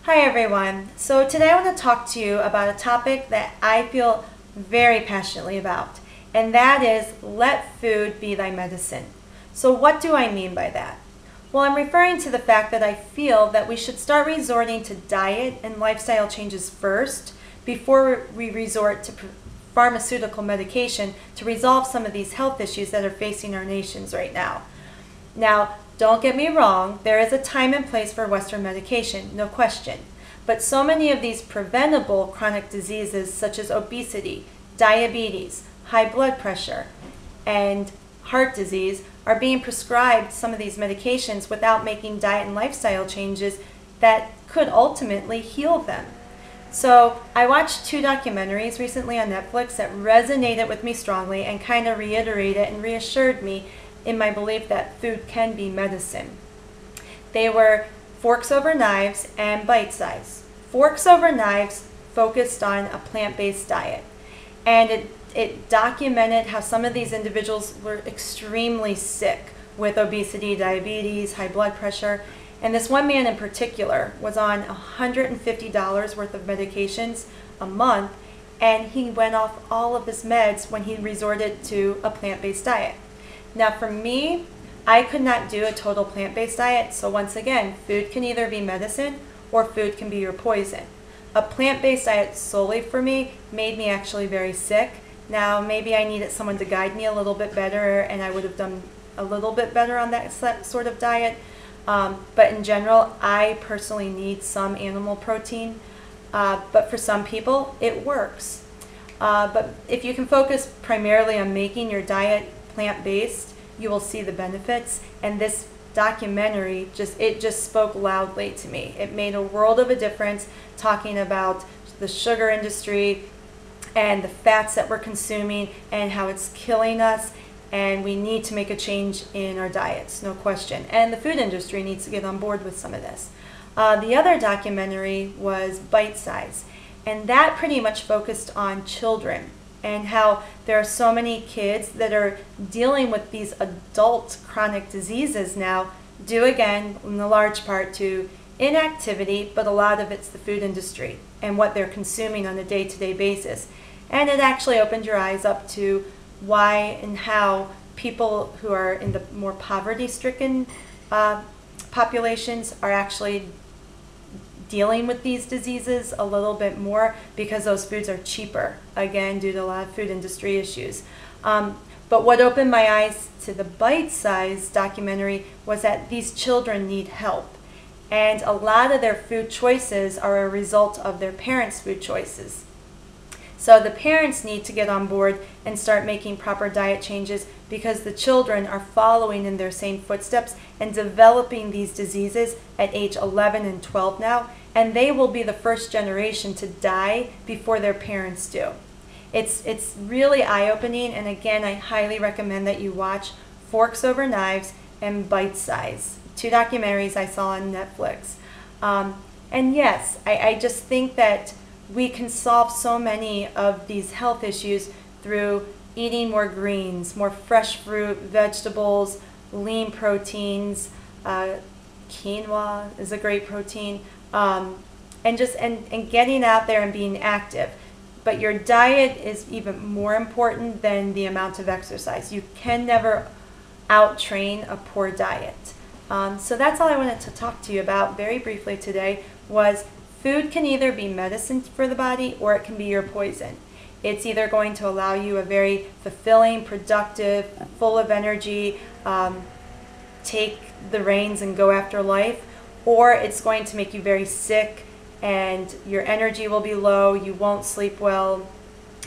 Hi everyone. So today I want to talk to you about a topic that I feel very passionately about, and that is let food be thy medicine. So what do I mean by that? Well, I'm referring to the fact that I feel that we should start resorting to diet and lifestyle changes first before we resort to pharmaceutical medication to resolve some of these health issues that are facing our nations right now. Now, don't get me wrong, there is a time and place for Western medication, no question. But so many of these preventable chronic diseases such as obesity, diabetes, high blood pressure, and heart disease are being prescribed some of these medications without making diet and lifestyle changes that could ultimately heal them. So I watched two documentaries recently on Netflix that resonated with me strongly and kind of reiterated and reassured me in my belief that food can be medicine. They were Forks Over Knives and Bite Size. Forks Over Knives focused on a plant-based diet, and it documented how some of these individuals were extremely sick with obesity, diabetes, high blood pressure, and this one man in particular was on $150 worth of medications a month, and he went off all of his meds when he resorted to a plant-based diet. Now for me, I could not do a total plant-based diet, so once again, food can either be medicine or food can be your poison. A plant-based diet solely for me made me actually very sick. Now maybe I needed someone to guide me a little bit better and I would have done a little bit better on that sort of diet. But in general, I personally need some animal protein, but for some people it works. But if you can focus primarily on making your diet plant-based, you will see the benefits, and this documentary just spoke loudly to me. It made a world of a difference, talking about the sugar industry and the fats that we're consuming and how it's killing us, and we need to make a change in our diets, no question. And the food industry needs to get on board with some of this. The other documentary was Bite Size, and that pretty much focused on children and how there are so many kids that are dealing with these adult chronic diseases now, due again in a large part to inactivity, but a lot of it's the food industry and what they're consuming on a day-to-day basis. And it actually opened your eyes up to why and how people who are in the more poverty-stricken populations are actually dealing with these diseases a little bit more, because those foods are cheaper, again due to a lot of food industry issues. But what opened my eyes to the Bite Size documentary was that these children need help, and a lot of their food choices are a result of their parents' food choices. So the parents need to get on board and start making proper diet changes, because the children are following in their same footsteps and developing these diseases at age 11 and 12 now, and they will be the first generation to die before their parents do. It's really eye-opening, and again, I highly recommend that you watch Forks Over Knives and Bite Size, two documentaries I saw on Netflix. And yes, I just think that we can solve so many of these health issues through eating more greens, more fresh fruit, vegetables, lean proteins. Quinoa is a great protein, and getting out there and being active. But your diet is even more important than the amount of exercise. You can never out-train a poor diet. So that's all I wanted to talk to you about very briefly today. Was food can either be medicine for the body or it can be your poison. It's either going to allow you a very fulfilling, productive, full of energy, take the reins and go after life, or it's going to make you very sick and your energy will be low, you won't sleep well,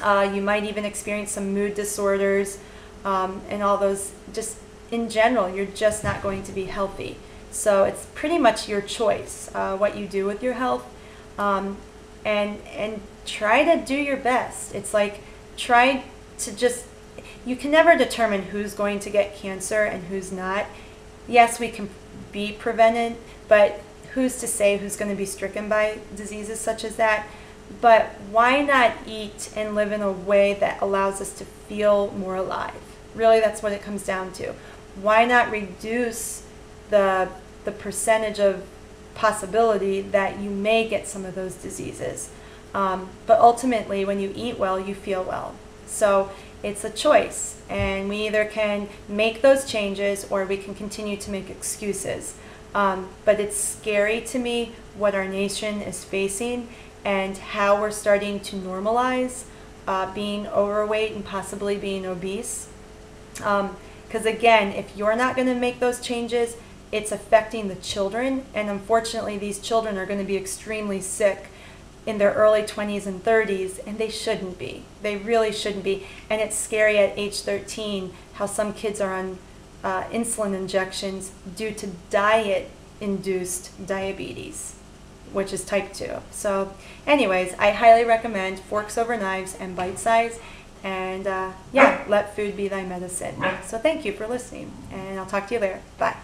you might even experience some mood disorders, and all those. Just in general, you're just not going to be healthy. So it's pretty much your choice what you do with your health. And try to do your best. It's like, try to just, you can never determine who's going to get cancer and who's not. Yes, we can be prevented, but who's to say who's going to be stricken by diseases such as that? But why not eat and live in a way that allows us to feel more alive? Really, that's what it comes down to. Why not reduce the percentage of possibility that you may get some of those diseases. But ultimately, when you eat well, you feel well. So it's a choice, and we either can make those changes or we can continue to make excuses. But it's scary to me what our nation is facing and how we're starting to normalize being overweight and possibly being obese. Because again, if you're not going to make those changes, it's affecting the children, and unfortunately these children are going to be extremely sick in their early 20s and 30s, and they shouldn't be. They really shouldn't be. And it's scary at age 13 how some kids are on insulin injections due to diet-induced diabetes, which is type 2. So anyways, I highly recommend Forks Over Knives and Bite Size, and yeah, let food be thy medicine. So thank you for listening, and I'll talk to you later. Bye.